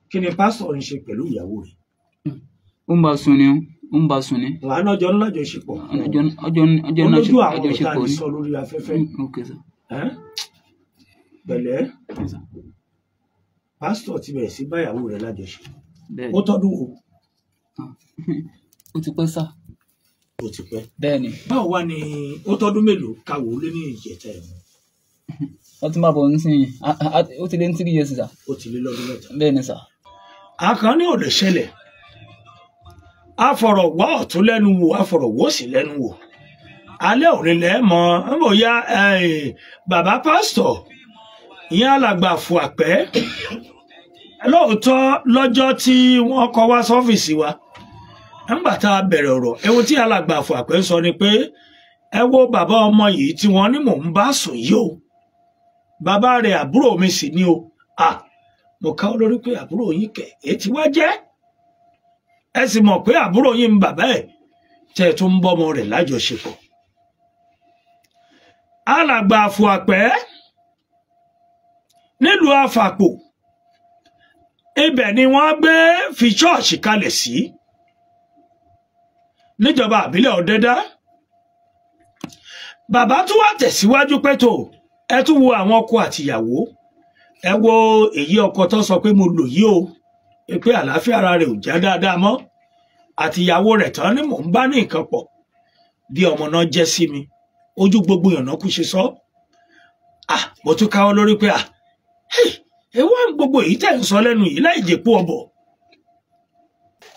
kí ni pásítọ̀ ń ṣe pẹ̀lú ìyàwó rẹ̀. ó ń bá sùn ni ó ń bá sùn ni. wà á nájọ ńlájọṣepọ̀. ọjọ́ olójú àwọn ọ̀tá ní sọ lórí afẹ́fẹ́. pẹ̀lẹ́ pásítọ̀ ti bẹ̀rẹ̀ sí báyàwó rẹ̀ lájọṣe. ó tọ́dún wo. ó ti pẹ́ sá. ó ti pẹ́. bẹ́ẹ̀ ni. báwo wá ni ó tọ́dún mélòó káwọ́ lé ní ìjẹta ẹ̀ mọ́. wọ́n ti máa bọ̀ nísìnyí ó ti lé ní 3 years sá. ó ti lé lọ́dún mẹ́ta. bẹ́ẹ̀ ni sá. àkàn ní ọ̀dọ̀ ṣẹlẹ̀ afọ̀rọ̀wá ọ̀tún lẹ́nu wò afọ̀rọ̀wọ́ sí lẹ́nu wò alẹ́ òní lẹ́mọ̀ ń bòyá bàbá pásítọ̀ ìyẹn alàgbà fún àpẹ́ lóòótọ́ lọ́jọ́ tí wọ́n kọ wá sọ́fíìsì wa nígbà tá a bẹ̀rẹ̀ ọ̀rọ̀ ẹ̀wọ̀n tí alàgbà fún àpẹ́ sọ ni pé ẹ wo bàbá ọmọ yìí tí wọ́n ní mò ń bá sùn yìí o bàbá rẹ̀ àbúrò mi sì ni o mo ká olórí pé àbúrò yín kẹ̀ èyí tí wá jẹ́ ẹ sì mọ̀ pé àbúrò yín ń bàbá ẹ̀ tẹ́ ẹ tún ń bọ́mọ rẹ̀ lájọṣepọ̀. alàgbà àfò àpẹ́ nílùú àfàpò ibẹ̀ ni wọ́n gbé fi ṣọ́ọ̀ṣì kalẹ̀ sí níjọba àbílẹ̀ ọ̀dẹ́dá. bàbá tún wá tẹ̀síwájú pé tó ẹ tún wo àwọn ọkọ àtìyàwó ẹ wo èyí ọkọ tó sọ pé mo lò yí o pé àlàáfíà ara rẹ̀ ò já dáadáa mọ́ àtìyàwó rẹ̀ tán ni mò ń bá ní nǹkan pọ̀ bí ọmọ náà jẹ́ sí mi ojú gbogbo ìyànná kú ṣe sọ mo tún káwọ́ lórí pé ewu gbogbo èyí tẹ̀ ń sọ lẹ́nu yìí láì jẹ́pọ̀ ọbọ̀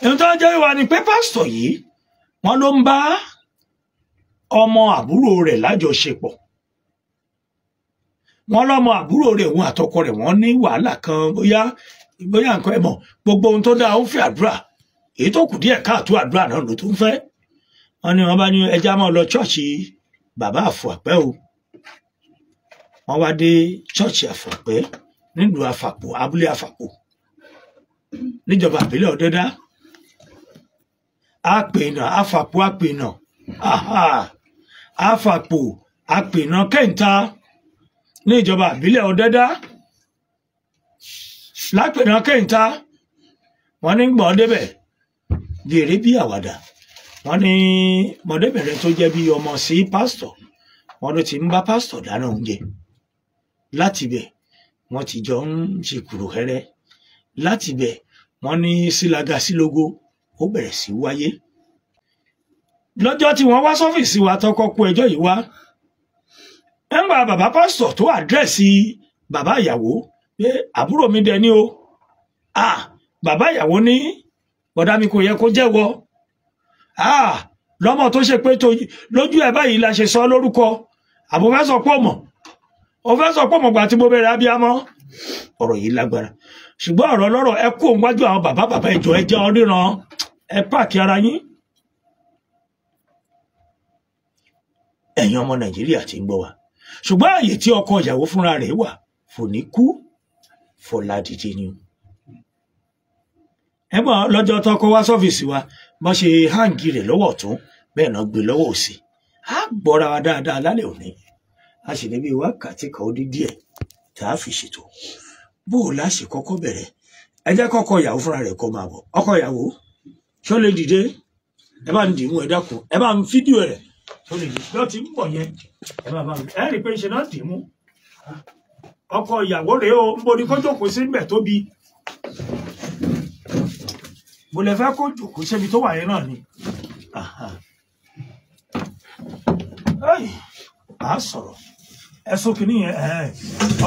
ẹni tó ń jẹ́ wíwá ni pé pásítọ̀ yìí wọ́n ló ń bá ọmọ àbúrò rẹ̀ lájọṣepọ̀ wọ́n lọ́mọ àbúrò rẹ̀ òun àtọkọ rẹ̀ wọ́n ní wàhálà kan bóyá nǹkan ẹ̀mọ̀ gbogbo ohun tó dáa ó fẹ́ àdúrà èyí tó kù díẹ̀ káàtó àdúrà náà ló tún fẹ́ wọ́n ní wọ́n bá ní ẹja máa lọ ṣọ́ọ̀ṣì bàbá àfọ̀àpẹ́ o wọ́n wá dé ṣọ́ọ̀ṣì àfọ̀àpẹ́ nílùú àfàpò abúlé àfàpò níjọba àbílẹ̀ ọ̀dẹ́dá àpènà àfàpò àpènà àfàpò àpènà kẹ́ńtà níjọba àbílẹ̀ ọ̀dẹ́dá lápènà kẹ́ńtà wọ́n ní gbọ́n débẹ̀ bí eré bí àwàdà wọ́n ní mọ̀débẹ̀rẹ̀ tó jẹ́ bí ọmọ sí pásítọ̀ wọ́n ló ti ń bá pásítọ̀ dáná oúnjẹ láti bẹ̀ wọ́n ti jọ ń ṣe kùrù hẹ́rẹ́ láti bẹ̀ wọ́n ní sílaga sílógó ó bẹ̀rẹ̀ sí wáyé lọ́jọ́ tí wọ́n wá sọ́fíìsì wa tọkọ kó ẹjọ́ yìí wá ẹ̀ǹgbà bàbá pásítọ̀ tó àdírẹ́sì bàbá ìyàwó pé àbúrò mi dẹ ní o bàbá ìyàwó ní bọ̀dá mi kò yẹ kó jẹ́wọ́ lọ́mọ tó ṣe pé lójú ẹ̀ báyìí la ṣe sọ lórúkọ àbò fẹ́ sọ pọ̀ mọ̀ ó fẹ́ sọ pọ̀ mọ̀ gbà tí mo bẹ̀rẹ̀ abiyamọ ọ̀rọ̀ yìí lágbára ṣùgbọ́n ọ̀rọ̀ lọ́rọ̀ ẹ kó wájú àwọn bàbá ìjọ ẹ jẹ́ ọríran ẹ pààkì ara yín ẹ̀yin ọmọ Nàìjíríà ti ń gbọ́ wa ṣùgbọ́n àyè tí ọkọ ìyàwó fúnra rẹ̀ wà fò ní kú fọlá dìde ni ẹ̀gbọ́n lọ́jọ́ tọkọ wá sọ́fíìsì wa bọ́n ṣe háǹgì rẹ̀ lọ́wọ́ ọ̀tún bẹ́ẹ̀ náà gbé lọ́wọ́ òsì á gbọ́ra wa dáadáa lálẹ́ òní a sì níbi wákàtí kan ó dín díẹ̀ tá a fi ṣètò bó o láṣẹ kọ́kọ́ bẹ̀rẹ̀ ẹ jẹ́ kọ́kọ́ ìyàwó fúnra rẹ̀ kó máa bọ̀ ọkọ ìyàwó ṣó lè dìde ẹ bá ń dìímú ẹ dákun ẹ bá ń fídíò rẹ̀ ṣó lè dìde lọ́ọ́ ti ń bọ̀ yẹn ẹ bá ẹ rí i pé ṣe náà dìímú ọkọ ìyàwó rèé o ń bo ni kó jókòó sí mbẹ̀ tóbi mo lè fẹ́ kó jókòó síbi tó wà yẹn náà ni a sọ̀rọ̀ ẹ sókè nìyẹn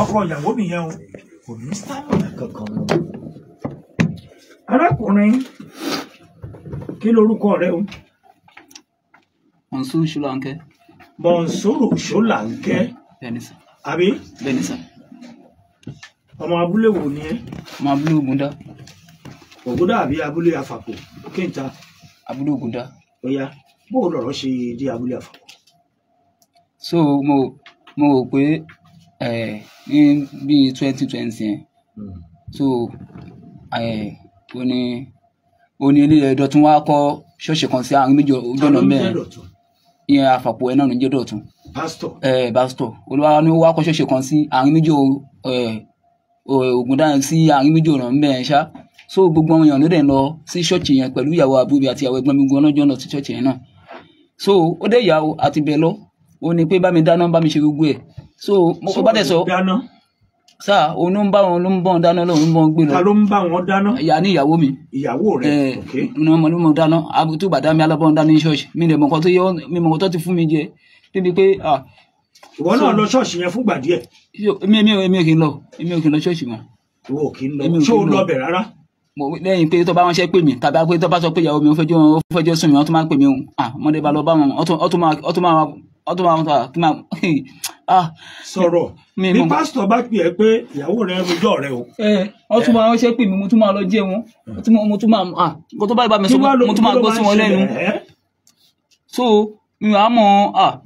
ọkọ ìyàwó nìyẹn o kò ní sábà kankan lọ. arákùnrin kí lorúkọ rẹ o. Mọ̀nsúrù Ṣólánkẹ́. Mọ̀nsúrù Ṣólánkẹ́. Bẹ́ẹ̀ni sà. àbí. Bẹ́ẹ̀ni sà. ọmọ abúlé wo ni ẹ. ọmọ abúlé Ògúndá. Ògúndá àbí abúlé Àfàpò kéńtà. abúlé Ògúndá. ó yá bó o lọ̀rọ̀ ṣe dé abúlé Àfàpò. so mo rò pé ní bíi 2020 yẹn so ó ní ilé ẹjọ́ tún wá kọ́ ṣọ́ọ̀ṣì kan sí àárín méjì ojú ọ̀nà mẹ́rin ìyẹn Àfàpò ẹ̀ náà ló ń jẹ́ Dọ̀tun. pásítọ̀ olúwa ni ó wá kọ́ ṣọ́ọ̀ṣì kan sí àárín méjì Ògúndá sí àárín méjì ọ̀nà mẹ́rin ṣá so gbogbo àwọn èèyàn ló dẹ̀ lọ sí ṣọ́ọ̀ṣì yẹn pẹ̀lú ìyàwó àbúrò àti ìyàwó ẹ̀gbọ́n mi gbọ́n lọ́jọ́ náà sí ṣọ́ọ̀ṣì yẹn náà so ó dé ìyàwó àti bẹ̀ lọ ó ní pé bá mi dáná bá mi ṣe gbogbo ẹ̀ so mo bá dẹ̀ sọ sáà òun ló ń bá wọn ló ń bọ̀ dáná ló ń bọ̀ gbé lọ. ta ló ń bá wọn dáná. ìyá ní ìyàwó mi. ìyàwó rẹ ok. ní ọmọ ló mọ dáná àbútú bàdá mi alábọ̀ ń dáná ní ṣọ́ọ̀ṣì mi lè mọ̀ nǹkan tó yẹ mi mọ̀ nǹkan tó ti fún mi jẹ débi pé. ìwọ náà lọ ṣọ́ọ̀ṣì yẹn fúngbà díẹ̀. èmi ò kì í lọ ṣọ́ọ̀ṣì mọ́. ìwọ ò kì í lọ ṣé o lọ bẹ̀ rárá. lẹ́yìn pé tó bá wọn ṣe pè mí tàbí pé tó bá sọ pé ìyàwó mi ó fẹjọ́ sùn mí wọ́n tún máa ń pè mí mọ́dé bá lọ bá wọn sọ̀rọ̀ bí pásítọ̀ bá pè ẹ́ pé ìyàwó rẹ̀ rojọ́ rẹ o. wọ́n tún máa ṣe pè mí mo tún máa lọ jẹ́ wọn mo tún máa nǹkan tó bá bá mi sọ mo tún máa gbọ́ sí wọn lẹ́nu. so mi ò mọ̀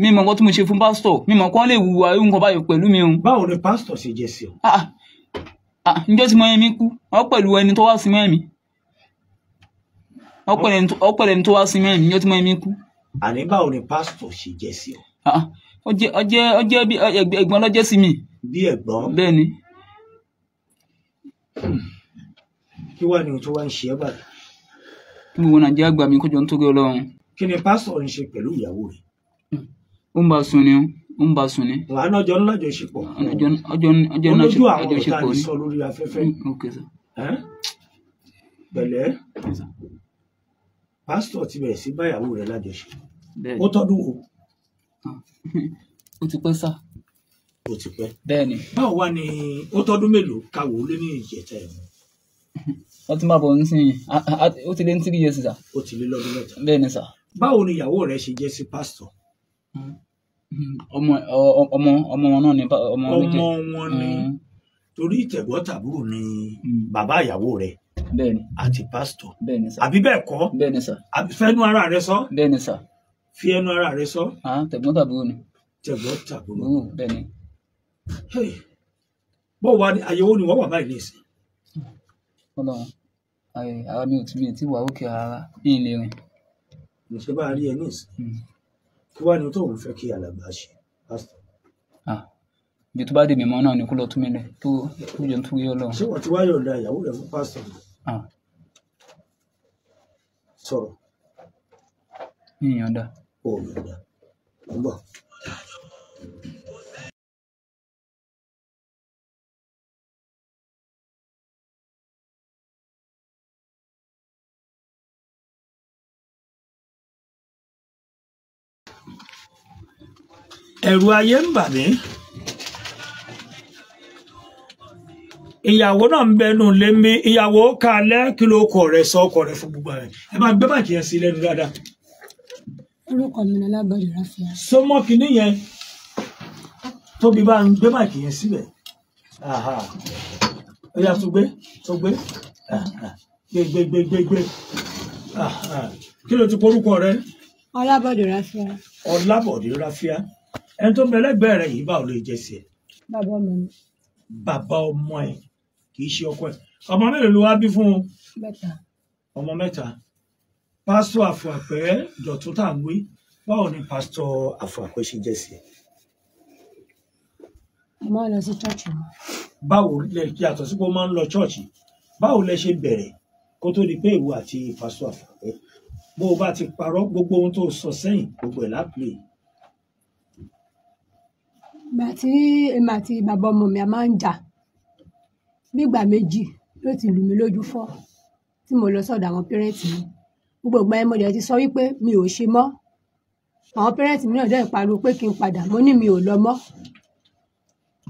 mi mọ̀ nǹkan tí mo ṣe fún pásítọ̀ mi mọ̀ kán lè wùwà irú nǹkan báyìí pẹ̀lú mi o. báwo ni pásítọ̀ ṣe jẹ́ sí ọ. njọ́ tí mo yẹn mi kú wọ́n pẹ̀lú ẹni tó wá sí mẹ́rin wọ́n pẹ̀lú ẹni tó wá sí mẹ́rin njọ́ tí mo yẹn mi kú. àní báwo ni pásítọ̀ ṣe jẹ́ sí ọ. ọjẹ́ bí ẹ̀gbọ́n lọ́jẹ́ sí mi. bí ẹ̀gbọ́n. bẹ́ẹ̀ ni. kí wàá ní o tó wá ń ṣe ẹ́ bàdà. kí gbogbo nàìjíríà gbà mí kójọ nítorí Ọlọ́run. kí ni pásítọ̀ ń ṣe pẹ̀lú ìyàwó rẹ̀. ó ń bá sùn ni ó ń bá sùn ni. wàá náà jọ ńlá jọṣepọ̀. ọjọ́ náà olójú àwọn ọ̀tá ń sọ lórí afẹ́fẹ́. pẹ̀lẹ́ pásítọ̀ ti bẹ̀rẹ̀ sí báyàwó rẹ̀ lájọṣe ó tọ́dún o. ó ti pẹ́ sá. ó ti pẹ́. bẹ́ẹ̀ ni. báwo wá ni ó tọ́dún mélòó káwọ́ lé ní ìjẹta ẹ̀ mọ́. wọ́n ti máa bọ̀ nísìnyí ó ti lé ní 3 years sá. ó ti lé lọ́dún mẹ́ta. bẹ́ẹ̀ ni sá. báwo ni ìyàwó rẹ̀ ṣe jẹ́ sí pásítọ̀. ọmọ wọn náà ni ọmọ wọn ni torí ìtẹ̀gbọ́tàbúrò ni bàbá ìyàwó rẹ̀. bẹ́ẹ̀ ni. àti pásítọ̀. bẹ́ẹ̀ ni sá. àbí bẹ́ẹ̀ kọ́. bẹ́ẹ̀ ni sá. àbí fẹ́nu ara rẹ̀ sọ. bẹ́ẹ̀ ni sá. fi ẹnu ara rẹ̀ sọ. tẹ̀gbọ́ntàbúrò ni. tẹ̀gbọ́ntàbúrò. bẹ́ẹ̀ ni. bó wà ní àyẹ̀wò ni wọ́n wà báyìí nìsín. Ọlọ́run ara mi ò tí wà òkè ara ní ilé rìn. mo ṣe bá rí ẹ nìsín. kí wàá ní tó ń fẹ́ kí alàgbà ṣe pásítọ̀. ibi tó bá dé mi mọ́ náà ni kó lọ tún mi lẹ̀ tó jẹ́ nítorí Ọlọ́run. ṣé wọ́n ti wá yọ̀ǹda ìyàwó rẹ̀ fún pásítọ̀. sọ̀rọ̀. yọ̀ǹda. ó yọ̀ǹda. ń bọ̀. ẹ̀rù ayé ń bà mí. ìyàwó náà ń bẹnu lé mi ìyàwó kalẹ̀ kí ló kọ rẹ̀ sọ ọkọ rẹ̀ fún gbogbo rẹ̀ ẹ máa gbé bàjẹ́ yẹn sí lẹ́nu dáadáa. orúkọ mi ni Ọlábọ̀dé Ráfíà. sọmọ kìíní yẹn tóbi bá ń gbé bàjẹ́ yẹn síbẹ̀ ó yà tó gbé gbé kí ló ti porúkọ rẹ̀. Ọlábọ̀dé Ráfíà. Ọlábọ̀dé Ráfíà ẹni tó mẹlẹgbẹ rẹ yìí báwo ló jẹ sí ẹ. bàbá ọmọ mi. bàbá ọmọ ẹ kì í ṣe ọkọ ẹ ọmọ mélòó ló wá bí fún un. 3. ọmọ 3. pásítọ̀ Àfọ̀àpẹ́ Dọ̀tun tá à ń wí báwo ni pásítọ̀ Àfọ̀àpẹ́ ṣe jẹ sí ẹ. mo máa ń lọ sí ṣọ́ọ̀ṣì mi. báwo lẹ yàtọ̀ sí pé ó máa ń lọ ṣọ́ọ̀ṣì báwo lẹ ṣe bẹ̀rẹ̀ kó tó di pé ìwọ àti pásítọ̀ Àfọ̀àpẹ́ bó o bá ti parọ́ gbogbo ohun tó sọ sẹ́yìn gbogbo ẹ̀ lápè. ìgbà tí èmi àti bàbá ọmọ mi a máa ń jà bí ìgbà méjì ló ti lù mí lójú fọ́ tí mo lọ sọ́dọ̀ àwọn pẹ́rẹ́ǹtì mi gbogbo ìgbà yẹn mo dẹ̀ ti sọ wípé mi ò ṣe mọ́ àwọn pẹ́rẹ́ǹtì mi náà dẹ̀ pariwo pé kí n padà mo ní mi ò lọ mọ́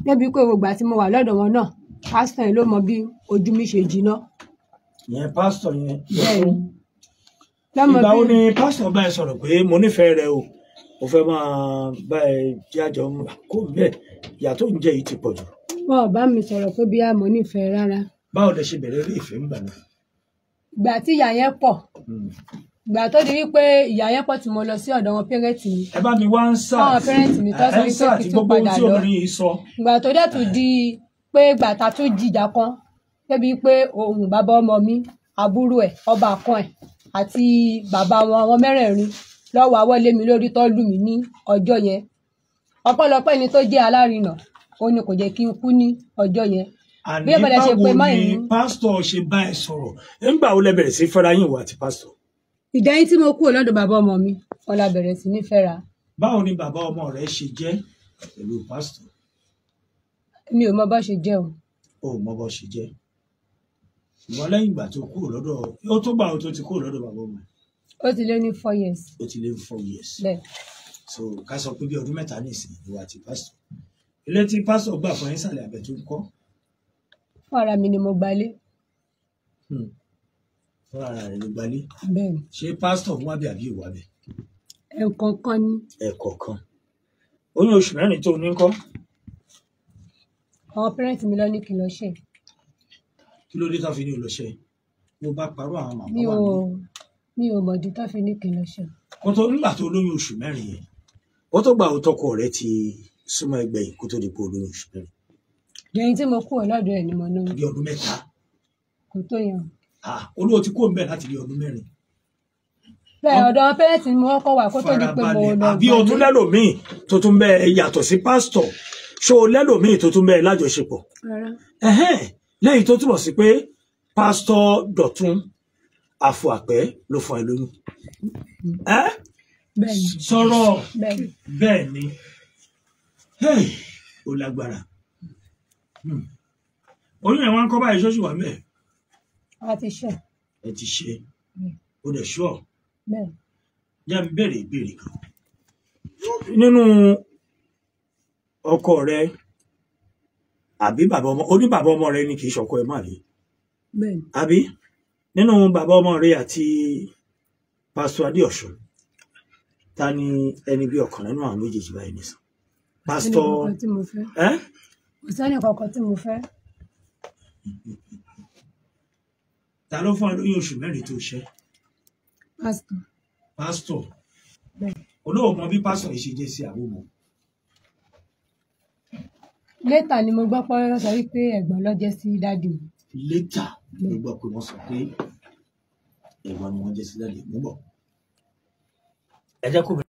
débi pé gbogbo àti mo wà lọ́dọ̀ wọn náà pásítọ̀ yẹn ló mọ bí ojú mi ṣe jiná. ìyẹn pásítọ̀ yẹn. bẹ́ẹ̀ni. ìgbà wo ni pásítọ̀ bá ẹ sọ̀rọ̀ pé mo nífẹ̀ẹ́ rẹ o mo fẹ́ máa bá ẹ jájọ kó bẹ́ẹ̀ ìyà tó ń jẹ yìí ti pọ̀ jù. wọn ò bá mi sọ̀rọ̀ pé bí a mọ̀ nífẹ̀ẹ́ rárá. báwo lẹ ṣe bẹ̀rẹ̀ rí ìfẹ́ ńgbà náà. ìgbà tí ìyà yẹn pọ̀ ìgbà tó di wípé ìyà yẹn pọ̀ tí mo lọ sí ọ̀dọ̀ wọn pẹ́rẹ́ǹtì mi. ẹ bá mi wá ń sá àwọn pẹ́rẹ́ǹtì mi tó sọ wípé kí n tún padà lọ. ìgbà tó dẹ̀ tún di pé ìgbà tá a tún jìjà kan débi pé òun bàbá ọmọ mi àbúrò ẹ̀ ọba kan ẹ̀ àti bàbá wọn mẹ́rẹ̀ẹ̀rin lọ́wọ́ àwọlé mi lórí tó lù mí ní ọjọ́ yẹn ọpẹ́lọpẹ́ ni tó jẹ́ alárinà ó ní kò jẹ́ kí n kú ní ọjọ́ yẹn. bí ẹ padà ṣe pé máa ni ń pásítọ̀ ṣe bá ẹ sọ̀rọ̀ nígbà wo lẹ bẹ̀rẹ̀ sí fẹ́ra yín wà àti pásítọ̀. ìdáyín tí mo kúrò lọ́dọ̀ bàbá ọmọ mi ọlá bẹ̀rẹ̀ sí ní fẹ́ra. báwo ni bàbá ọmọ rẹ ṣe jẹ́ pẹ̀lú pásítọ̀. mi ò mọ bá ṣe jẹ́ o. o ò mọ bó ṣe jẹ́ ṣùgbọ́n lẹ́yìn ìgbà tó kúrò lọ́dọ̀ ó tó gbà tó ti kúrò lọ́dọ̀ bàbá ọmọ rẹ. ó ti lé ní 4 years. ó ti lé ní 4 years. bẹ́ẹ̀. so ká sọ pé bí ọdún mẹ́ta nìsín ìwà àti pásítọ̀ ilé tí pásítọ̀ gbà fún ìsàlẹ̀ àbẹ̀ tó ń kọ́. fún ara mi ni mo gbalé. fún ara rẹ̀ ló gbalé. bẹ́ẹ̀. ṣé pásítọ̀ ń wábẹ̀ àbí ìwà bẹ̀. ẹ̀ẹ̀kọ̀ọ̀kan ni. ẹ̀ẹ̀kọ̀ọ̀kan. oyún oṣù mẹ́rin tó ní kọ́. àwọn pẹ́rẹ́ǹtì mi lọ ní kí n lọ ṣe. kí ló dé tó fi ní olóṣè mo bá parọ́ àwọn màmá wa mi ò mọ̀dí tó fi ní kí n lọ ṣe. kó tó nígbà tó lóyún oṣù mẹ́rin yẹn ó tó gbà ó tọkọ rẹ ti súnmọ́ ẹgbẹ́ yìí kó tó di pé olóyún oṣù mẹ́rin. lẹ́yìn tí mo kúrò lọ́dọ̀ ẹ̀ ni mo lóyún. bí ọdún mẹ́ta. kò tó yẹn. olówó ti kó ń bẹ̀ láti bí ọdún mẹ́rin. bẹ́ẹ̀ ọ̀dọ̀ pẹ́rẹ́ǹtì mi wọ́n kọ́ wà kó tó di pé mo lọ. àbí o tún lẹ́lòmíì tó tún bẹ́ẹ̀ yàtọ̀ sí pásítọ̀ ṣó o lẹ́lòmíì tó tún bẹ́ẹ̀ lájọṣepọ̀. lẹ́yìn tó túbọ̀ sí pé pásítọ̀ Dọ̀tun Àfọ̀àpẹ́ ló fún ẹ lóyún. sọ̀rọ̀ bẹ́ẹ̀ ni ó lágbára. oyún ẹ̀ wá ń kọ́ báyìí ṣọ́ọ̀ṣì wà mẹ́ẹ̀. a ti ṣe. ẹ ti ṣe ó dẹ̀ ṣọ́ jẹ́ mi béèrè ìbéèrè kan nínú ọkọ rẹ àbí bàbá ọmọ oní bàbá ọmọ rẹ ni kì í ṣọkọ ẹ má rí àbí nínú bàbá ọmọ rẹ àti pásítọ̀ Adéọ̀ṣun ta ni ẹni bí ọkàn nínú àwọn méjèèjì báyìí nìsan pásítọ̀ kò sẹ́ni kankan tí mo fẹ́. ta ló fún ẹ lóyún oṣù mẹ́rin tó ṣe. pásítọ̀ olóò mọ bí pásítọ̀ yìí ṣe jẹ́ sí àwọn ọmọ. létà ni mo gbọ́ pé wọ́n sọ wípé ẹ̀gbọ́n ló jẹ́ sí dádì mi. létà ló gbọ́ pé wọ́n sọ pé ẹ̀gbọ́n ni wọ́n jẹ́ sí dádì mi bọ̀. ẹ jẹ́ kó bẹ̀rẹ̀.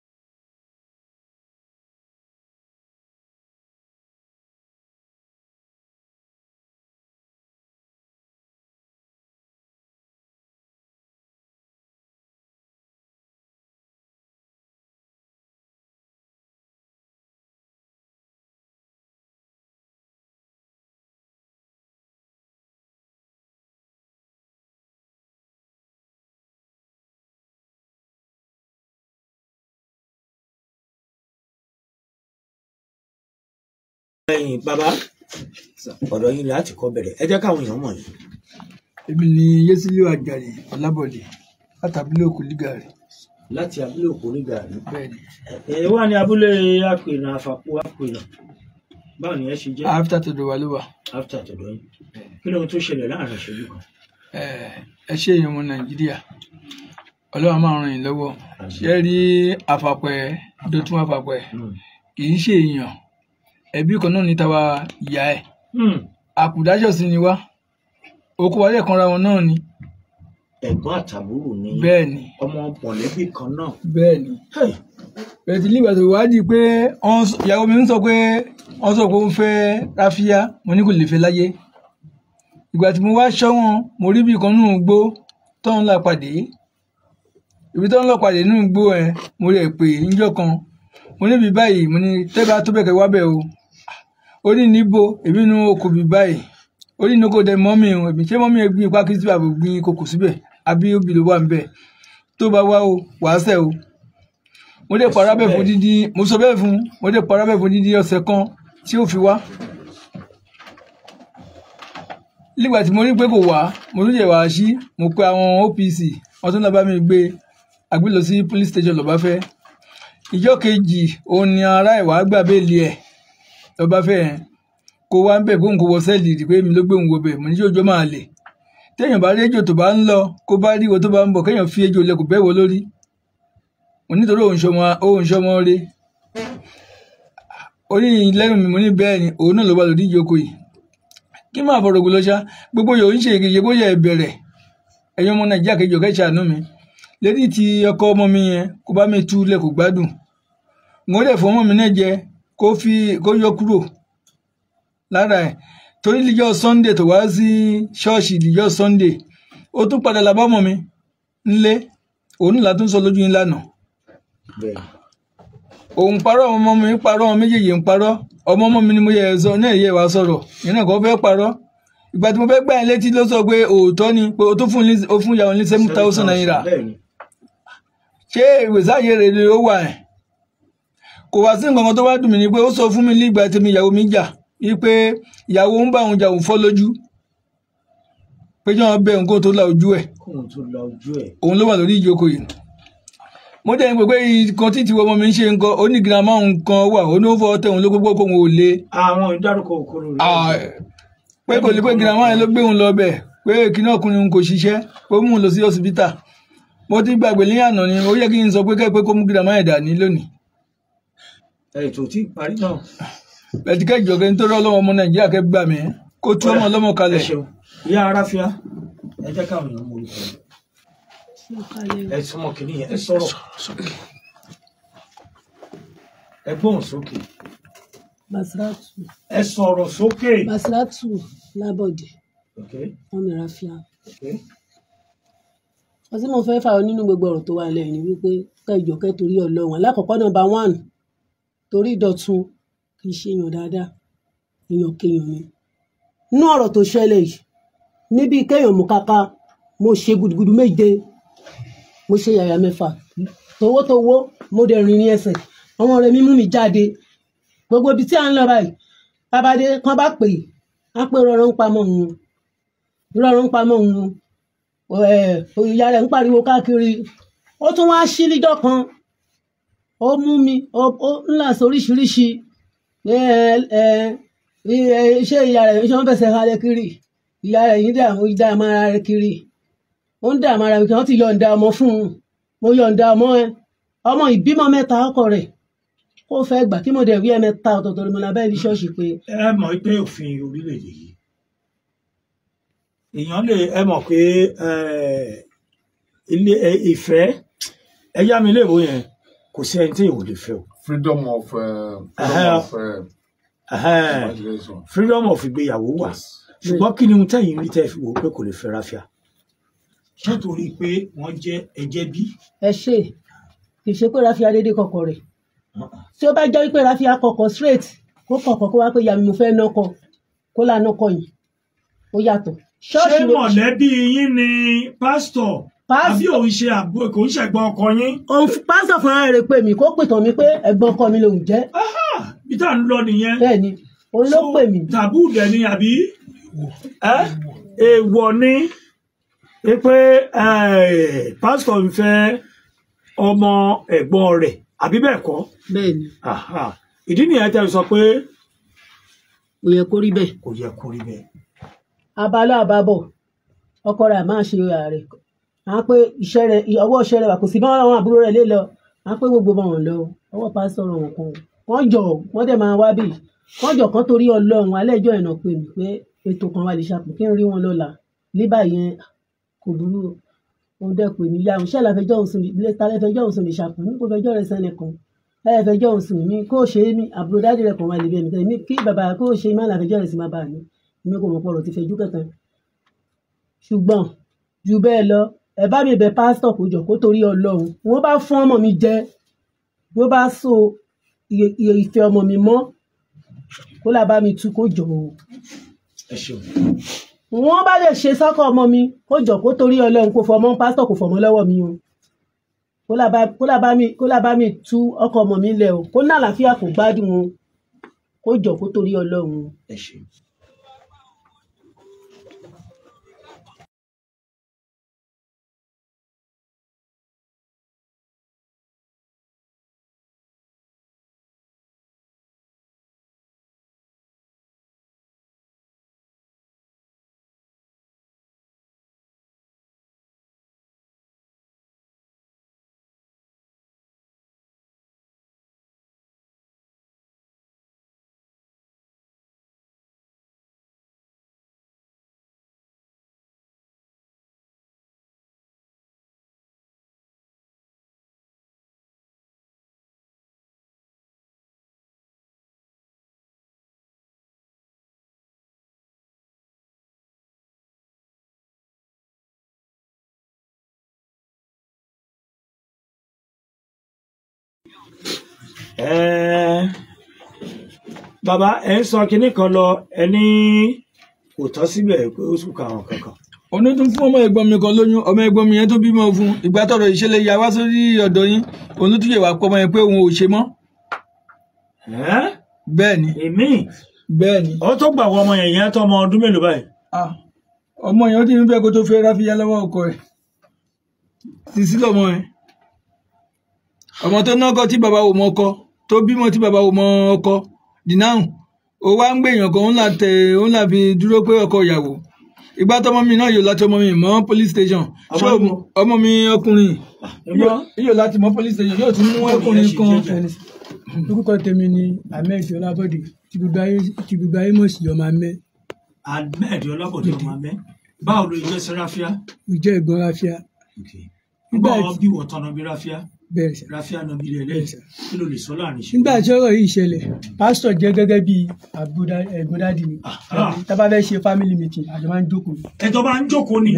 ẹ̀yin bàbá ọ̀dọ̀ yín láti kọ́ bẹ̀rẹ̀ ẹ jẹ́ káwọn èèyàn mọ̀ yín. èmi ni Yésílíù Àjàyí Ọlábọ̀dé láti abúlé òkú lígàrí. láti abúlé òkú lígàrí. bẹ́ẹ̀ni. ẹ wà ní abúlé àpènà àfàpọ̀ àpènà báwo ni ẹ ṣe jẹ́. after tọ̀dọ̀ wa ló wà. after tọ̀dọ̀ yín kí ló ń tó ṣẹlẹ̀ láàrin ìṣẹ́jú kan. ẹ ṣe èèyàn ọmọ Nàìjíríà Ọlọ́run máa ràn yín lọ́wọ́ ṣe rí Àfàpẹ́ Dọ̀tun Àfàpẹ́ kì í ṣe èèyàn ẹbí kan náà ní tàwa ìyá ẹ̀ àkùdájọ́ sí ni wá okó wálé kanra wọn náà ni. ẹ̀gbọ́n àtàbúrò ni. bẹ́ẹ̀ni. ọmọ mọ̀lẹ́bí kan náà. bẹ́ẹ̀ni. bẹ́ẹ̀ tí nígbà tó wádìí pé ìyàwó mi ń sọ pé wọ́n sọ pé ó ń fẹ́ Ráfíà mo ní kò lè fẹ́ láyé ìgbà tí mo wá ṣọ́wọ́n mo rí bí kan nínú igbó tó ń lọ pàdé ibi tó ń lọ pàdé nínú igbó ẹ̀ mo rẹ̀ pé níjọ́ kan mo níbi báyìí mo ní tẹ́bà tó bẹ̀kẹ́ wá bẹ̀ o ó ní níbo èmi nu okò bí báyìí ó ní inú kò dẹ mọ́mì o èmi ṣé mọ́mì ẹ gbin ipá kí síbẹ̀ àbò gbin kòkò síbẹ̀ àbí obì ló wà níbẹ̀ tó bá wá o wàá sẹ̀ o mo dé para bẹ́ẹ̀ fún dídí mo sọ bẹ́ẹ̀ fún mo dé para bẹ́ẹ̀ fún dídí ọ̀sẹ̀ kan tí ó fi wá nígbà tí mo rí pé kò wá mo tún jẹ̀ wá sí mo pe àwọn OPC wọ́n tún lọ bá mi gbé àgbé lọ sí police station lọ́ba fẹ́ ìjọ kejì òun ni ará ìwà gbà bẹ́ẹ̀lì ẹ̀ lọ́ba fẹ́ ẹ̀ kó wá ń bẹ̀ kó ń kó wọ sẹ́ẹ̀lì rí pé mi ló gbé òun wọ bẹ̀ mo ní ojó máa lè téèyàn bá rí ejò tó bá ń lọ kó bá rí wo tó bá ń bọ̀ kéèyàn fi ejò lẹ́kùn bẹ́ẹ̀ wọ lórí mo nítorí òun ṣọmọ rẹ orí lẹ́nu mi mo ní bẹ́ẹ̀ ni òun náà ló wà lórí ìjókòó yìí kí máa fọ̀rọ̀ gbọ́ lọ́ṣà gbogbo yòó ń ṣe ìgbìyànjú kó yẹ ìbẹ̀rẹ̀ ẹ̀yin ọmọ Nàìjíríà kejì ọ̀kẹ́ ṣàánú mi lédi tí ọkọ ọmọ mi yẹn kó bá mi tú lẹ kó gbádùn n ó lè fún ọmọ mi náà jẹ kó yọ kúrò lára ẹ torí líjọ́ Sunday tó wá sí ṣọ́ọ̀ṣì líjọ́ Sunday ó tún padà làbọ́mọ mi ńlé òun là tún sọ lójú yín lánàá òun parọ́ ọmọ mi parọ́ ọmọ méjèèjì ń parọ́ ọmọ mi ni mo yẹ sọ náà yẹ wá sọ̀rọ̀ ìyẹn kan fẹ́ parọ́ ìgbà tí mo fẹ́ gbà yín létí ló sọ pé òótọ́ ni pé ó fún ìyàwó ní 7,000 naira ṣé ìwé sáyé rẹ̀ ni ó wà ẹ̀ kò wá sí nǹkan kan tó wá dùn mí ni pé ó sọ fún mi nígbà tí mi ìyàwó mi jà wípé ìyàwó ń bá òun jà òun fọ́ lójú pé jọ́ wọn bẹ òun kó tó la ojú ẹ̀ òun ló wà lórí ìjókòó yìí mo jẹ́ ìpè pé nǹkan tí tiwọn ọmọ mi ń ṣe nǹkan ó ní girama nǹkan wà ó ní ó fọ́ tẹ̀ òun ló gbogbo kóun ò lé. àwọn ìdárúkọ òkúrò rẹ. pé kò lè pé girama yẹn ló gbé òun lọ bẹ̀ pé kíní ọkùnrin òun kò ṣiṣẹ́ ó mú un lọ sí ọsibítà mo ti gbàgbé ní àná ni ó yẹ kí n sọ pé kẹ́ pé kó mú girama yẹn dání lónìí. ètò tí parí náà. ẹ̀tíkẹ́ ìjọba ní tó rọ́ lọ́wọ́ ọmọ Nàìjíríà kẹ́ gbà mí kó tú ọmọ ọlọ́mọ kalẹ̀. ìyá aráfíà ẹ jẹ́ káwọn èèyàn mú orúkọ ẹ súnmọ́ kìíní yẹn ẹ sọ̀rọ̀ ẹ gbóhùn sókè. Basiratu. ẹ sọ̀rọ̀ sókè. Basiratu Lábọ̀dé. ọmọ Ráfíà. wọ́n tí mo fẹ́ fà ọ́ nínú gbogbo ọ̀rọ̀ tó wà lẹ́yìn ni wípé kẹjọ kẹtorí Ọlọ́run alákọ̀ọ́kọ́ nọ́mbà 1 torí Dọ̀tun kì í ṣe èèyàn dáadáa èèyàn kéèyàn ni. nínú ọ̀rọ̀ tó ṣẹlẹ̀ yìí níbi kéèyàn mú kaka mo ṣe gudugudu méje mo ṣe yàyà mẹ́fà towótowó mo dẹ̀ rìn ní ẹsẹ̀ àwọn ọ̀rẹ́ mi mú mi jáde gbogbo ibi tí à ń lọ báyìí babadé kan bá pè á pé rọrùn pamọ́ òun ìyá rẹ̀ ń pariwo káàkiri ó tún wá sí lídọ̀ kan ó mú mi ó ńlá sóríṣiríṣi ṣé ìyá rẹ̀ ṣé wọ́n fẹsẹ̀ halẹ̀ kiri ìyá rẹ̀ yìí dà mára rẹ̀ kiri ó ń dà mára rẹ̀ kí wọ́n ti yọ̀ǹda ọmọ fún un mo yọ̀ǹda ọmọ ìbímọ mẹ́ta ọkọ rẹ̀ kó fẹ́ gbà kí mo dẹ̀ wí ẹ̀mẹ́ta ọ̀tọ̀ọ̀tọ̀ ni mo lábẹ́ ní ṣọ́ọ̀ṣì pé. ẹ mọ̀ pé òfin orílẹ̀-èdè yìí èèyàn lè ẹ mọ̀ pé ilé ìfẹ́ ẹ yá mi léèwọ̀ yẹn kò sí ẹni tí èèyàn ò lè fẹ́ o. freedom of ìgbéyàwó wà ṣùgbọ́n kí ni ohun tẹ́yìn rí tẹ́ fi wò pé kò lè fẹ́ Ráfíà ṣé torí pé wọ́n jẹ́ ẹjẹ́ bí. ẹ ṣe kì í ṣe pé Ráfíà dédé kọkọ rẹ̀ tí ó bá jẹ́ pé Ráfíà kọkọ straight kó kọkọ kó wá pé yàmi mo fẹ́ nọkọ kó lànà kọ yìí ó yàtọ̀. ṣé mọ̀lẹ́bí yín ni pásítọ̀ àbí òun ṣe àgbo kò ń ṣẹ̀gbọ́n ọkọ yín. òun pásítọ̀ fúnra rẹ̀ pè mí kó pètàn mi pé ẹ̀gbọ́n ọkọ mi lòun jẹ́. bí tá à ń lọ nìyẹn. bẹ́ẹ̀ni òun ló pè mí. tàbú dẹ̀ ni àbí èèwọ̀ ni pé pásítọ̀ ń fẹ́ ọmọ ẹ̀gbọ́n rẹ̀ àbí bẹ́ẹ̀ kọ́. bẹ́ẹ̀ni. ìdí nìyẹn tẹ́ sọ pé. kò yẹ kó rí bẹ́ẹ̀. kò yẹ kó rí bẹ́ẹ̀. abalọ àbábọ̀ ọkọ rẹ̀ máa ṣe ààrẹ à ń pé ọwọ́ iṣẹ́ rẹ̀ wà kò sí bá àwọn àbúrò rẹ̀ lé lọ à ń pé gbogbo bá wọn lọ ọwọ́ pásítọ̀ rẹ̀ wọn kan wọ́n jọ wọ́n dẹ̀ máa wá bì wọ́n jọ kan torí Ọlọ́run alẹ́ ìjọ ìnà pè mí pé ètò kan wà lè ṣàpò kí n rí wọn lọ́la níbà yẹn kò burú òun dẹ̀ pè mí yáhùn ṣé àlàfẹjọ́ òun sùn mí ilé talẹ́fẹjọ́ òun sùn mí ṣàpò ní kò fẹjọ́ rẹ̀ sẹ́ni kan ẹ̀fẹjọ́ òun sùn mí kó ṣe é mí àbúrò dájú rẹ̀ kàn wá lè bẹ̀ mí kí bàbá kó ṣe má àlàfẹjọ́ rẹ̀ sì má bà mí èmi kò mọ̀ pọ̀rọ̀ ti fẹjú kankan ṣùgbọ́n jù bẹ́ẹ̀ lọ ẹ bá mi bẹ̀ pásítọ̀ kó jọ kó torí Ọlọ́run wọ́n bá fún ọmọ mi jẹ wọ́n bá so ìfẹ́ ọmọ mi mọ́ kó là bá mi tú kó jọ o. ẹ ṣeun. wọ́n bá lè ṣe sọ́kọ̀ ọmọ mi kó jọ kó torí Ọlọ́run kó fọmọ pásítọ̀ kó fọmọ lọ́wọ́ mi o kó là bá mi tú ọkọ ọmọ mi lẹ̀ o kó ní àlàáfíà kó gbádùn o kó jọ kó torí Ọlọ́run o. ẹ ṣeun. bàbá ẹ ń sọ kinní kan lọ ẹni kò tọ́ síbẹ̀ pé ó sùn káwọn kankan. òun tún fún ọmọ ẹ̀gbọ́n mi kan lóyún, ọmọ ẹ̀gbọ́n mi yẹn tó bímọ fún ìgbà tọrọ ìṣẹ̀lẹ̀ ya wá sórí ọ̀dọ̀ yín, òun tún yẹ wá pọ ọmọ yẹn pé òun ò ṣe mọ́. bẹ́ẹ̀ni èmi bẹ́ẹ̀ni. ọ tó gbà wọ ọmọ yẹn tó ọmọ ọdún mélòó báyìí. ọmọ yẹn ó ti ń fẹ́ kó tó fẹ́ Ráfíyá lọ́wọ́ ọkọ ẹ̀ Sisi lọmọ ẹ̀, ọmọ tó náà kọ tí bàbá wò mọ ọkọ, tó bímọ tí bàbá wò mọ ọkọ dìnáhùn, ó wá ń gbèyàn kan òun là fi dúró pé ọkọ ìyàwó. ìgbà tọmọ mi náà yóò láti ọmọ mi mọ police station, ṣé ọmọ mi ọkùnrin yóò láti mọ police station, yóò tún mú ọkùnrin kan. orúkọ tèmi ni Ahmed Ọlábọ̀dé tí gbogbo ayé mọ̀ sí ọmọ amẹ́. Ahmed Ọlábọ̀dé ọmọ amẹ́. Báwo ló jẹ́ sí Ráfíà? mo jẹ́ ẹ̀gbọ́n Ráfíà. nígbà bí wọ́n tọ́nà bí Ráfíà. bẹ́ẹ̀ sà. Ráfíà náà bí lẹ́lẹ́ kí ló lè sọ láàrin ṣe. nígbà tí ọ̀rọ̀ yìí ṣẹlẹ̀ pásítọ̀ jẹ́ gẹ́gẹ́ bí ẹ̀gbọ́n dádì mi. tá bá fẹ́ ṣe family meeting àjọ máa ń jókòó. ẹjọ́ máa ń jókòó ni.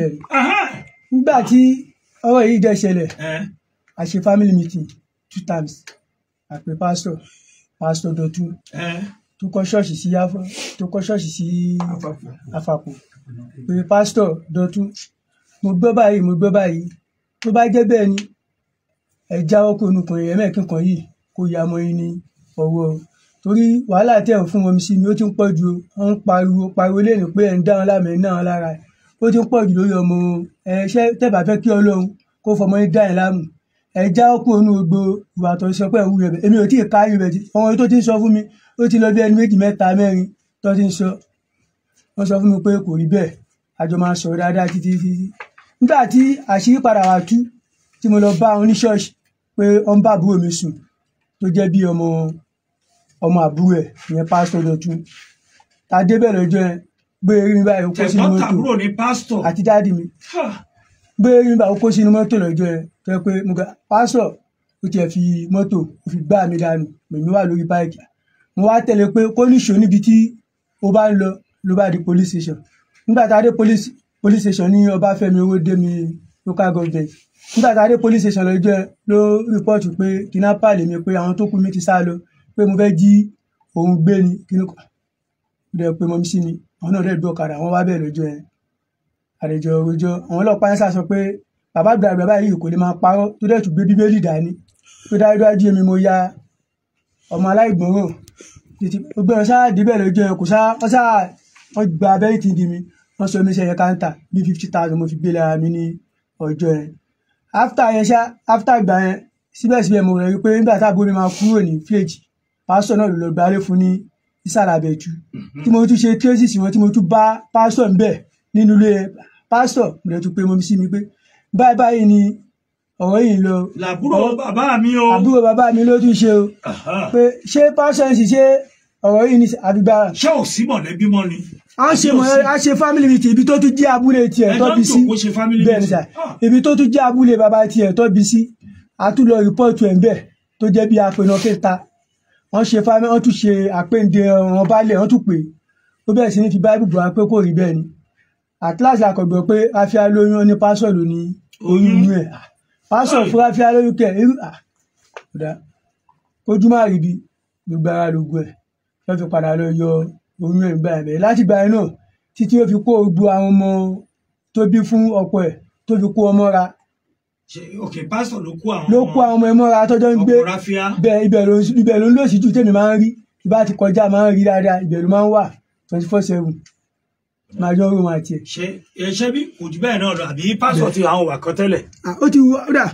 nígbà tí ọ̀rọ̀ yìí jẹ́ ṣẹlẹ̀ a ṣe family meeting 2 times. àpè pásítọ̀ Dọ̀tun tó kọ́ ṣọ́ọ̀ṣì sí Àfàpọ̀ pé pásítọ̀ Dọ̀tun mo gbọ́ báyìí tó bá jẹ́ bẹ́ẹ̀ ni ẹ jáwọ́ kó onukùnrin yẹn mẹ́ẹ̀kíkan yìí kó ya mọ́ yín ní ọwọ́ torí wàhálà tẹ̀ ń fún wọn sí mi ó ti ń pọ̀ ju ó ń pariwo lẹ́nu pé ẹ̀ ń dá wọn láàmú ẹ̀ ń dá wọn lára ó ti ń pọ̀ jù lórí ọmọ ṣẹ́ tẹ̀bà fẹ́ kí Ọlọ́run kó fọmọ yín dá yẹn láàmú ẹ jáwọ́ kó onú gbogbo ìwà tó sọ pé ẹ̀ ń wúyẹ̀ bẹ̀ èmi ò tí ì ká ibẹ̀ tí ọmọ tó ti ń sọ fún mi ó ti lọ bí ẹni 2 mẹ́ta 4 tó ti ń sọ wọ́n sọ fún mi pé kò rí bẹ́ẹ̀ àjọ máa sọ dáadáa títí nígbà tí àṣírí padà wá tú tí mo lọ bá oníṣọ́ọ̀ṣì pé ó ń bá àbúrò mi sùn tó jẹ́ bí ọmọ àbúrò ẹ̀ ìyẹn pásítọ̀ Dọ̀tun ta débẹ̀ lọ́jọ́ yẹn gbé erin báyìí ó kó sínú mọ́tò àti dáàdì mi gbé erin báyìí ó kó sínú mọ́tò lọ́jọ́ yẹn tó yẹ pé mo gbà pásítọ̀ ó tiẹ̀ fi mọ́tò ó fi gbá mi dànù èmi wà lórí báyìí mo wá tẹ̀lé pé kó níṣó níbi tí ó bá ń lọ ló bá di police station nígbà tá a dé police station ní Ọbáfẹ́mi Owódémi local government nígbà tá a dé police station lọ́jọ́ ló rìpọ́ọ̀tù pé kidnapper lèmi pé àwọn tó kù mi ti sá lọ pé mo fẹ́ jí òun gbé ni kíní kan dẹ̀ pé mọ́mí sí mi àwọn náà dẹ̀ gbé ọ̀kadà àwọn wá bẹ̀rẹ̀ lọ́jọ́ yẹn àdèjọ òròjọ àwọn ọlọ́pàá yẹn sọ pé bàbá àgbàlagbà báyìí kò lè máa parọ́ tó dẹ̀ tún gbé bíbélì dání pé dájúdájú èmi mo ya ọmọ aláìgbọràn títí gbogbo ẹ̀ sáà débẹ̀ lọ́jọ́ yẹn kò sáà wọ́n gba abẹ́rẹ́ ti di mi wọ́n sọ mi sẹ́yẹ káńtà bí 50,000 mo fi gbé lára mi ní ọjọ́ yẹn after ìgbà yẹn síbẹ̀síbẹ̀ mo rẹ̀ rí pé nígbà táàbù mi máa kúrò ní fíèjì pásítọ̀ náà ló lọ gbálé fún ní ìsàlàbẹ̀jú tí mo tún ṣe tracy sí wọn tí mo tún bá pásítọ̀ ń bẹ̀ nínú ilé pásítọ̀ mo lè tún pé mo sí mi pé báyìí ni ọ̀rọ̀ yìí lọ. làbúrò bàbá mi o. àbúrò bàbá mi ló tún ṣe o. pé ṣé pásítọ̀ ń sì ṣe ọ̀rọ̀ yìí ní àdúgbà. ṣé ò sí mọ̀lẹ́bí mọ́ ni. a ṣe family meeting ibi tó tún jẹ́ abúlé tiẹ̀ tó bí sí bẹ́ẹ̀ ni sà ibi tó tún jẹ́ abúlé bàbá tiẹ̀ tó bí sí a tún lọ rìpọ́ọ̀tù ẹ̀ ń bẹ̀ tó jẹ́ bí apẹ̀nà kẹta wọ́n tún ṣe àpéǹde ọ̀ràn balẹ̀ wọ́n tún pè ó bẹ̀rẹ̀ sí ní fi báíbù bọ̀ pé kò rí bẹ́ẹ̀ ni àtìláṣà àkọ́gbọ̀ pé Ráfíà lóyún ní pásọ̀ ló ní oyún inú ẹ̀ pásọ̀ fún Ráfíà lóyún kẹ̀ ojú má rí bí gbogbo ara lógún ẹ̀ lọ́ fi padà lọ yọ oyún ẹ̀ gbà ẹ̀ láti gbà ẹ̀ náà títí ó fi kó gbogbo àwọn ọmọ tó bí fún ọkọ ẹ̀ tó fi kó ọmọ ra. Okay, pásítọ̀ ló kó àwọn ọmọ ẹ̀ mọ́ra tọ́jọ́ ń gbé bẹ́ẹ̀ ibẹ̀ ló ń lò sí ju tèmi máa ń rí ibà ti kọjá máa ń rí dáadáa ibẹ̀ ló máa ń wà 24/7 máa yọ orí wọn àti ẹ̀. ṣé bí kò jù bẹ́ẹ̀ náà lọ àbí pásítọ̀ ti àwọn wà kan tẹ́lẹ̀. ó ti wúdà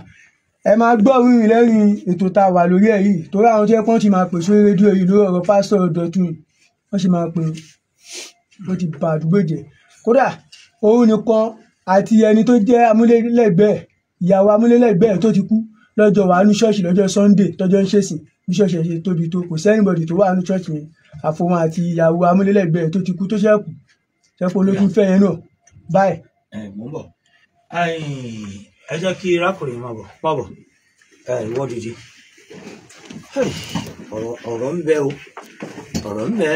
ẹ máa gbọ́ orin lẹ́rìn ètò tá a wà lórí ẹ̀ yìí torí àwọn tó yẹ kán ti máa pè sórí rédíò yìí lórí ọ̀rọ̀ pásítọ̀ Dọ̀tun wọ́n sì máa pè ó ti bà àdúgbò jẹ́ kódà òun nìkan àti ẹni tó jẹ́ amúlélẹ́gbẹ̀ẹ́ ìyàwó amúlélẹ́gbẹ̀ẹ́ tó ti kú lọ́jọ́ wà ní ṣọ́ọ̀ṣì lọ́jọ́ Sunday tọ́jọ́ ń ṣèsìn bí ṣọ́ọ̀ṣì ṣe tóbi tó kò sẹ́nìbọ̀dì tó wà ní ṣọ́ọ̀ṣì yẹn àfọwọ́n àti ìyàwó amúlélẹ́gbẹ̀ẹ́ tó ti kú tó ṣẹ́kù ṣẹ́kù olókùn fẹ́ yẹn náà báyìí. mo ń bọ̀ ẹ jẹ́ kí rákùnrin máa bọ̀ ìwọ dìde ọ̀rọ̀ ń bẹ o ọ̀rọ̀ ń bẹ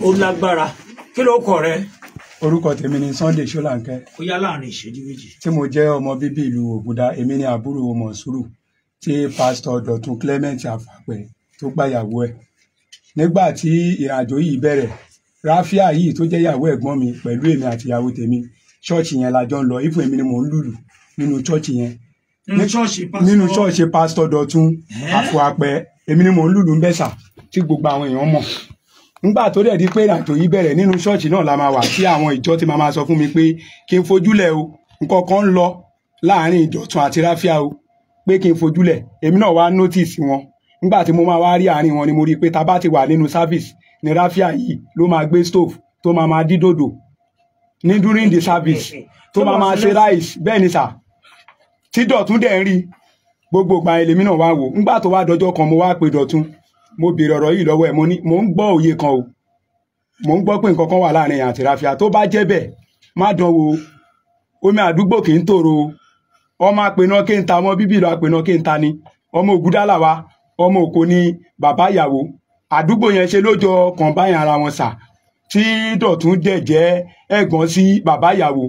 ó lágbára kí ló kọ rẹ. orúkọ tèmi ni Sunday Ṣólánkẹ́. ó yá láàrin ìṣẹ́jú méjì. tí mo jẹ́ ọmọ bíbí ìlú Ògùdà èmi ni àbúrò Mọ̀súrù tí pásítọ̀ Dọ̀tun Clement Àfàpẹ́ tó gba ìyàwó ẹ̀. Nígbà tí ìrìnàjò yìí bẹ̀rẹ̀, ráfíà yìí tó jẹ́ ìyàwó ẹ̀gbọ́n mi pẹ̀lú èmi àti ìyàwó tèmi, ṣọ́ọ̀ṣì yẹn la jọ ń lọ. Ìfún èmi ni mò ń lùlù nínú ṣọ́ọ̀ṣì yẹn. Nínú ṣọ́ọ̀ṣì pásítọ̀ Dọ̀tun Àfọ̀àpẹ́, èmi ni mò ń lùlù ń bẹ̀sà tí gbogbo àwọn èèyàn mọ̀. Nígbà tó dẹ̀ di pé ìrìnàjò yìí bẹ̀rẹ̀, nínú ṣọ́ọ̀ṣì náà la máa wà tí àwọn ìjọ ti máa sọ fún mi pé kí n fojúlẹ̀ o, nǹkan kan ń lọ láàrin Ìdọ̀tun àti ráfíà o, pé kí n fojúlẹ̀. Èmi náà wá notice wọn. Nígbà tí mo máa wá rí àárín wọn ni mo rí i pé tá bá ti wà nínú service ni ráfíà yìí ló máa gbé stove tó máa dín dòdò ní during the service tó máa ṣe rice. Bẹ́ẹ̀ ni sà, tí Dọ̀tun dẹ̀ ń rí gbogbo ìgbà èlèmí náà wá wò. Nígbà tó wá dọjọ́ kan mo wá pe Dọ̀tun, mo béèrè ọ̀rọ̀ yìí lọ́wọ́ ẹ̀, mo ní mò ń gbọ́ òye kan o, mò ń gbọ́ pé nǹkan kan wà láàrin àti ráfíà. Tó bá jẹ́ bẹ́ẹ̀ má dán wò, omi àdúgbò kì í tòrò, ọmọ àpènà kí n ta, ọmọ bíbí ìlú àpènà kí n ta ni, ọmọ Ògúdálà wa, ọmọ Òkò ni bàbá ìyàwó. Àdúgbò yẹn ṣe lójọ kan báyìí ara wọn sà, tí Dọ̀tun dẹ̀ jẹ́ ẹ̀gbọ́n sí bàbá ìyàwó.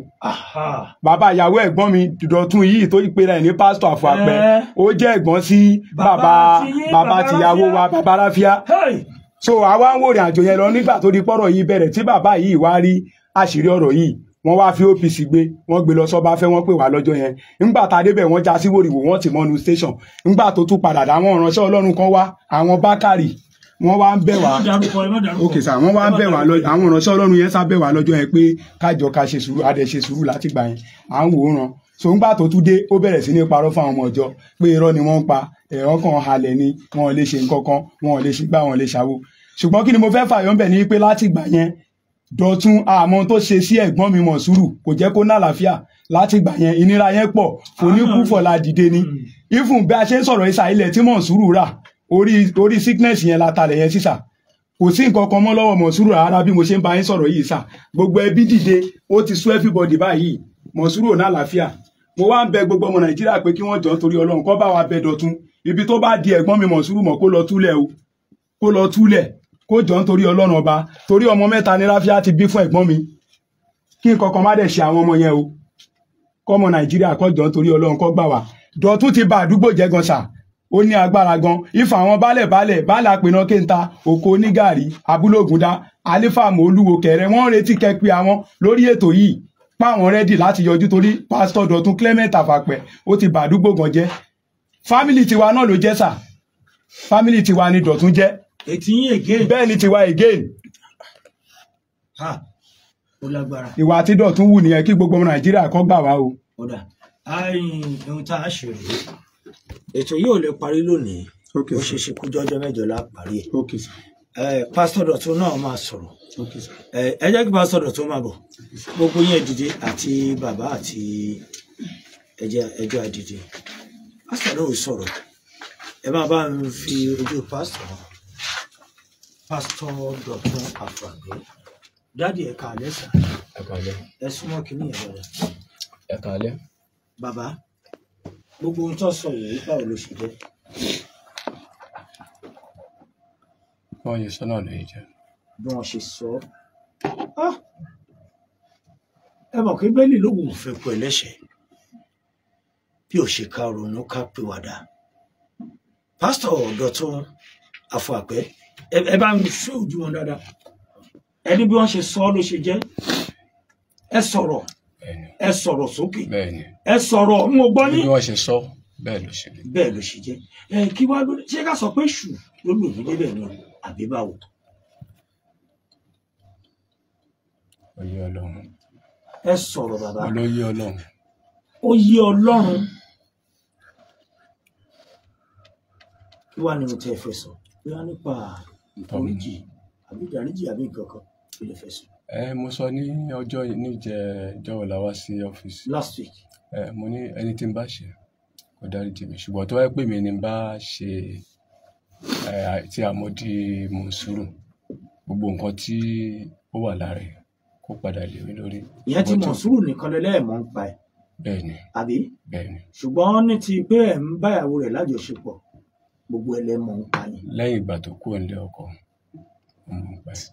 Bàbá ìyàwó ẹ̀gbọ́n mi Dọ̀tun yìí tó pera ẹ̀ ní pásítọ̀ Àfọ̀àpẹ́, ó jẹ́ ẹ̀gbọ́n sí bàbá tìyàwó wa, bàbá ráfíà. So àwa ń wò rìn àjò yẹn lọ. Nígbà tó di pọ́rọ̀ yìí bẹ̀rẹ̀, tí bàbá yìí wá rí àṣírí ọ̀rọ̀ yìí, wọ́n wá fi OPC gbé, wọ́n gbé lọ sọ́báfẹ́, wọ́n pè wá lọ́jọ́ yẹn. Nígbà tá a débẹ̀ wọ́n já sí wòrìwò, wọ́n ti mọ́nu station. Nígbà tó tún padà dá, àwọn ìránṣẹ́ Ọlọ́run kan wá, àwọn Bákàrì, wọ́n wá ń bẹ̀ wá. Okay sir, wọ́n wá ń bẹ̀ wá lọ, àwọn ìránṣẹ́ Ọlọ́run yẹn sá bẹ̀ wá lọ́jọ́ yẹn pé kájọ ká ṣe sùúrù, adẹ̀ ṣe sùúrù láti gbà yẹn, à ń wòran. So nígbà tó tún dé, ó bẹ̀rẹ̀ sí ní parọ́ fún àwọn ọmọ ìjọ pé irọ́ ni wọ́n ń pa, ẹ̀rọ kan halẹ̀ ni, wọn ò lè ṣe nǹkan kan, wọn ò lè ṣe gbá, wọn ò lè ṣàwo. Ṣùgbọ́n kí ni mo fẹ́ fàyọ́ ń bẹ̀ ni pé láti gbà yẹn Dọ̀tun àmọ́ tó ṣe sí ẹ̀gbọ́n mi Mọ̀súrù kò jẹ́ kó ná àlàáfíà. Láti gbà yẹn ìnira yẹn pọ̀, kò ní kú fọ̀la dìde ni. Ifun bí a ṣe ń sọ̀rọ̀ ìsà ilẹ̀ tí Mọ̀súrù rà, orí sickness yẹn la talẹ̀ yẹn sísà. Kò sí nǹkan kan mọ́ lọ́wọ́ Mọ̀súrù rárá bí mo ṣe ń bá yín sọ̀rọ̀ yìí sà. Gbogbo ẹbí dìde, ó ti sú everybody báyìí. Mọ̀súrù ò ná àlàáfíà. Mo wá ń bẹ gbogbo ọmọ Nàìjíríà pé kí wọ́n jọ torí Ọlọ́run kó bá wa bẹ Dọ̀tun. Ibi tó bá di ẹ̀gbọ́n mi Mọ̀súrù mọ̀ kó lọ túlẹ̀ o, kó lọ túlẹ̀, kó jọ nítorí Ọlọ́run ọba, torí ọmọ mẹ́ta ní ráfíà ti bí fún ẹ̀gbọ́n mi. Kí nǹkan kan má dẹ̀ ṣe àwọn ọmọ yẹn o, kọ́mọ Nàìjíríà kó jọ nítorí Ọlọ́run kó gbà wá. Dọ̀tun ti bà àdúgbò jẹ́ gan sà, ó ní agbára gan. Ifá àwọn baálẹ̀ àpènà kéńtà, Òkò onígàrí, Abúlé Ògúndá, Alífàmù Olúwo Kẹrẹ, wọ́n ń retí kẹ́pẹ́ àwọn lórí ètò yìí pa àwọn rẹ́dì láti yọjú torí pásítọ̀ Dọ̀tun Clement Àfọ̀àpẹ́ ó ti bà àdúgbò gan jẹ́. Fámìlì tiwa náà ló jẹ́ sà, fámìlì tiwa ni Dọ̀tun jẹ́. Ètí yín again. Bẹ́ẹ̀ ni tiwa again. Ó lágbára. Ìwà tí Dọ̀tun wù nìyẹn, kí gbogbo ọmọ Nàìjíríà kó gbà wá o. Ọ̀dà ohun tá a ṣe rèé, ètò yìí ò lè parí lónìí, ó ṣe ṣe kú jọjọ mẹ́jọ la parí ẹ̀. Pásítọ̀ Dọ̀tun náà máa sọ̀rọ̀, ẹ jẹ́ kí Pásítọ̀ Dọ̀tun máa bọ̀, gbogbo yín dìde àti bàbá àti ẹjọ́ àdìde. Pásítọ̀ náà ò sọ̀rọ̀, ẹ máa bá mi fi ojú pásítọ̀ Dọ̀tun Àfọ̀àpẹ́. Dáàdì ẹ káalẹ́ sà. Ẹ káalẹ́. Ẹ súnmọ́ kínní yẹn lọ́dọ̀. Ẹ káalẹ́. Bàbá, gbogbo ohun tó sọ yìí báwo ló ṣe jẹ́? Wọ́n yẹ sọ́nà lóye jẹ́. Bí wọ́n ṣe sọ ẹ mọ̀ pé bẹ́ẹ̀lì ló wù ú fẹ́ kú ẹlẹ́ṣẹ̀ bí ò ṣe ká ronú ká pìwàdà. Pásítọ̀ Dọ̀tun Àfọ̀àpẹ́, ẹ bá ń ṣe ojú wọn dáadáa, ẹni bí wọ́n ṣe sọ ló ṣe jẹ́. Ẹ sọ̀rọ̀, ẹ sọ̀rọ̀ sókè, ẹ sọ̀rọ̀ ń gbọ́ ní. Bí wọ́n ṣe sọ bẹ́ẹ̀ ló ṣe. Bẹ́ẹ̀ ló ṣe jẹ́. Kí wá ló ṣe ká sọ pé ṣù ló lò ní débẹ̀ ni àbí báwo? Oyè Ọlọ́run. Ẹ sọ̀rọ̀ bàbá. Olóyè Ọlọ́run. Oyè Ọlọ́run. Kí wá ni mo tẹ́ fẹ́ sọ? Bí wọ́n nípa ìforíjì àbí ìdáríjì àbí nǹkan kan kí lè fẹ́ sọ? Mo sọ ní ọjọ́ níjẹ̀jọ́ ọ̀la wá sí ọ́fíìsì. Last week. Mo ní ẹni tí ń bá ṣe kó dáríjì mi, ṣùgbọ́n tó wáyé pé mi ni bá ṣe tí a mọ̀ di Mọ̀súrù, gbogbo nǹkan tí ó wà lára ẹ̀ kó padà lé mi lórí. Ìyẹn tí Mọ̀súrù nìkan lẹ́lẹ́ẹ̀mọ́ ń pa ẹ̀. Bẹ́ẹ̀ni. Àbí? Bẹ́ẹ̀ni. Ṣùgbọ́n ní ti pé ẹ̀ ń báyàwó rẹ̀ lájọṣepọ̀, gbogbo ẹlẹ́mọ̀ ń pa yẹn. Lẹ́yìn ìgbà tó kúrò nílé ọkọ ń pa ẹ̀.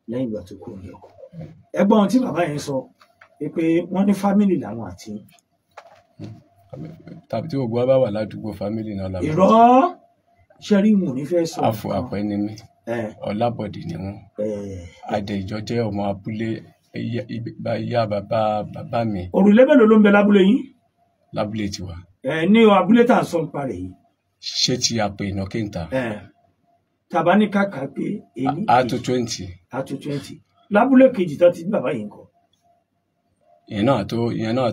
Lẹ́yìn ìgbà tó kúrò nílé ọkọ. Ẹgbọ́n tí bàbá yẹn sọ pé wọ́n ní fámìlì làwọn àti. Tàbí tí gbogbo wa bá wà ládùúgbò fámìlì náà làwọn. Irọ́ ṣe rí wọn ò ní fẹ́ sọ. Àfọ àpẹ ni mí Ọlábọ̀dé ni wọ́n Adéjọ jẹ́ ọmọ abúlé ìyá bàbá mi. Òrùlé mélòó ló ń bẹ lábúlé yín? Lábúlé tiwa. Ní abúlé tá à ń sọ nípa rẹ̀ yìí. Ṣé ti àpè iná kéńtà? Tàbá ní kàkà pé èyí. A tó 20. A tó 20. Lábúlé kejì tó ti bí bàbá yìí ń kọ. Ìyẹn náà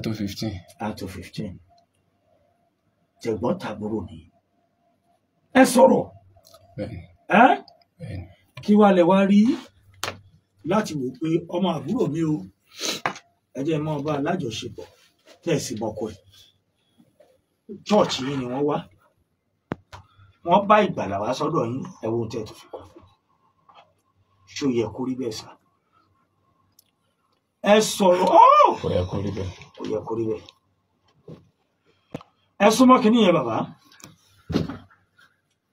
tó 15. A tó 15. Tẹ̀gbọ́n tàbúrò ni. Ẹ sọ̀rọ̀. Bẹ́ẹ̀ni. Kí wá lẹ wá rí láti wò pé ọmọ àbúrò mi o ẹ jẹ́ mọ́ bá alájọṣepọ̀ tẹ̀sí bọ́kọ ẹ̀. Chọ́ọ̀chì yìí ni wọ́n wá. Wọ́n bá ìgbàlà wá sọ́dọ̀ yín ẹ̀wọ̀n tẹ̀ tó fi kọ́. Ṣó yẹ kó rí bẹ́ẹ̀ sá? Ẹ sọ̀rọ̀ Kò yẹ kó rí bẹ́ẹ̀. Kò yẹ kó rí bẹ́ẹ̀. Ẹ súnmọ́ kí nìyẹn bàbá?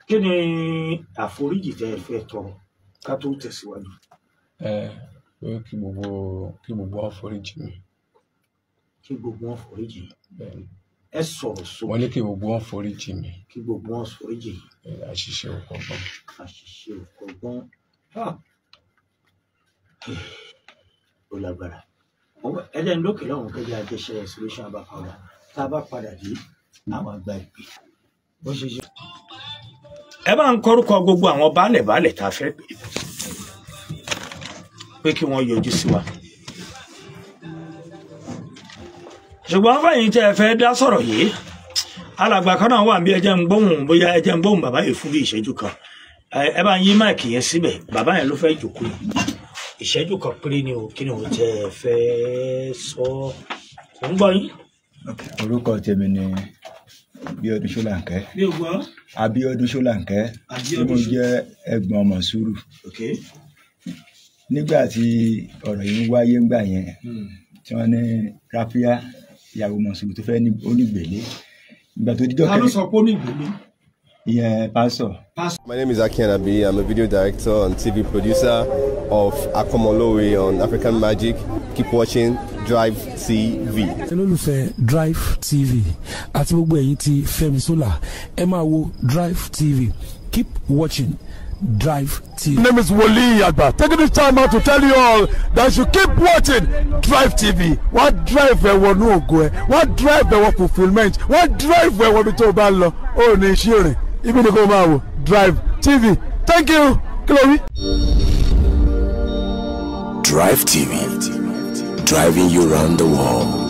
Kí ni àforíjì tẹ́ ẹ fẹ́ tọrọ ká tó tẹ̀síwájú? Pé kí gbogbo wọn foríjì mi. Kí gbogbo wọn foríjì. Bẹ́ẹ̀ni. Ẹ sọ̀rọ̀ sókè. Wọ́n ní kí gbogbo wọn foríjì mi. Kí gbogbo wọn foríjì. Àṣìṣe ò kọ́gbọ́n. Àṣìṣe ò kọ́gbọ́n. Ó lágbára. Ẹlẹ́ni lókè lọ́hùn kẹ́bí ajẹsẹ̀ solution abáfáwà tá a bá padà dé àwọn àgbà ìpè. Bó ṣe ṣe. Ẹ bá ń kọ́rúkọ gbogbo àwọn baálẹ̀ tá a fẹ́ pé kí wọ́n yọjú sí wa. Ṣùgbọ́n fẹ́yìn tí ẹ fẹ́ dá sọ̀rọ̀ yìí alàgbà kan náà wà bí ẹjẹ́ ń gbóhùn bàbá yìí fún bí ìṣẹ́jú kan. Ẹ bá ń yí máìkì yẹn síbẹ̀ bàbá yẹn ló fẹ́ jókòó ìṣẹ́jú kan péré ni o kí ni o tẹ́ ẹ fẹ́ sọ ò ń gbọ́ yín. Orúkọ tèmi ni Bíọ́dún Ṣólánkẹ́. Abíọ́dún Ṣólánkẹ́ tí mo jẹ́ ẹ̀gbọ́n Mọ̀súrù. Nígbà tí ọ̀rọ̀ yìí ń wáyé ńgbà yẹn tí wọ́n ní Ráfíà ìyàwó Mọ̀súrù tó fẹ́ ní onígbèlé. Ìgbà tó díjọ́ kẹ́rin. Ta ló sọ pé onígbèlé? Ìyẹn pásọ̀. My name is Aki Anabi. I'm a video director and TV producer of Akomolowe on African Magic. Keep watching Drive TV. Olólùfẹ́ Drive TV àti gbogbo ẹ̀yin tí Fẹ́mi Sola ẹ máa wo Drive TV. Keep watching Drive TV. My name is Wole Agba. Taking this time out to tell you all that you keep watching Drive TV. What drive ẹ̀wọ̀n ní ògo ẹ̀? What drive ẹ̀wọ̀n fulfilment? What drive ẹ̀wọ̀n bí tó bá lọ? Ó ní iṣẹ́ rìn. Ibi ni kò máa wò Drive TV. Thank you. Chloe. Drive TV, driving you around the world.